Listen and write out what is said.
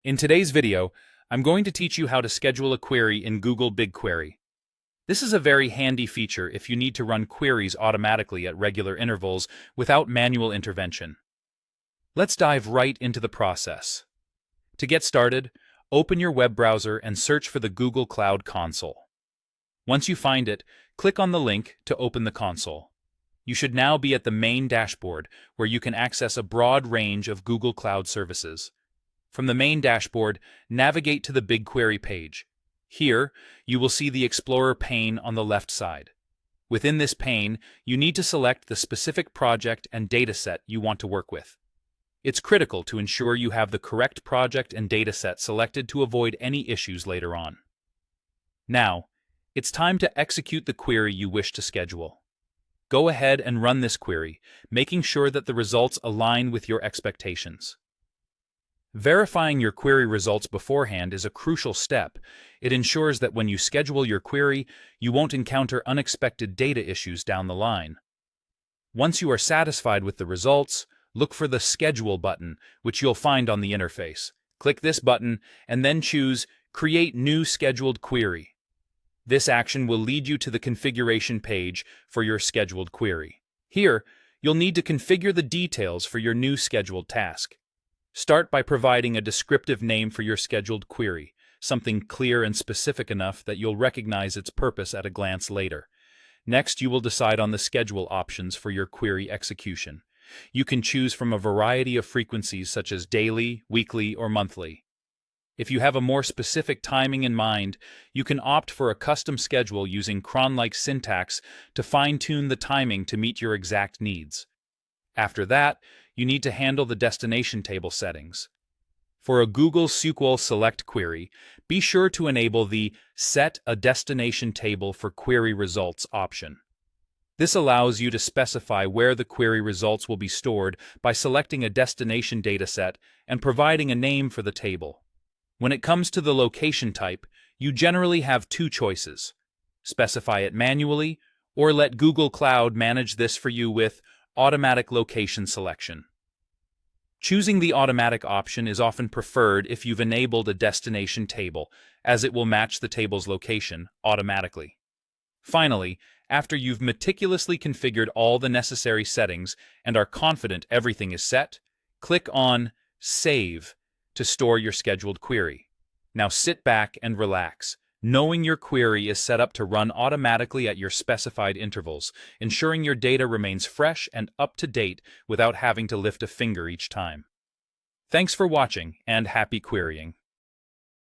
In today's video, I'm going to teach you how to schedule a query in Google BigQuery. This is a very handy feature if you need to run queries automatically at regular intervals without manual intervention. Let's dive right into the process. To get started, open your web browser and search for the Google Cloud Console. Once you find it, click on the link to open the console. You should now be at the main dashboard, where you can access a broad range of Google Cloud services. From the main dashboard, navigate to the BigQuery page. Here, you will see the Explorer pane on the left side. Within this pane, you need to select the specific project and dataset you want to work with. It's critical to ensure you have the correct project and dataset selected to avoid any issues later on. Now, it's time to execute the query you wish to schedule. Go ahead and run this query, making sure that the results align with your expectations. Verifying your query results beforehand is a crucial step. It ensures that when you schedule your query, you won't encounter unexpected data issues down the line. Once you are satisfied with the results, look for the Schedule button, which you'll find on the interface. Click this button and then choose Create New Scheduled Query. This action will lead you to the configuration page for your scheduled query. Here, you'll need to configure the details for your new scheduled task. Start by providing a descriptive name for your scheduled query, something clear and specific enough that you'll recognize its purpose at a glance later. Next, you will decide on the schedule options for your query execution. You can choose from a variety of frequencies such as daily, weekly, or monthly. If you have a more specific timing in mind, you can opt for a custom schedule using cron-like syntax to fine-tune the timing to meet your exact needs. After that, you need to handle the destination table settings. For a Google SQL Select query, be sure to enable the Set a Destination Table for Query Results option. This allows you to specify where the query results will be stored by selecting a destination dataset and providing a name for the table. When it comes to the location type, you generally have two choices: specify it manually, or let Google Cloud manage this for you with automatic location selection. Choosing the automatic option is often preferred if you've enabled a destination table, as it will match the table's location automatically. Finally, after you've meticulously configured all the necessary settings and are confident everything is set, click on Save to store your scheduled query. Now sit back and relax, knowing your query is set up to run automatically at your specified intervals, ensuring your data remains fresh and up to date without having to lift a finger each time. Thanks for watching, and happy querying.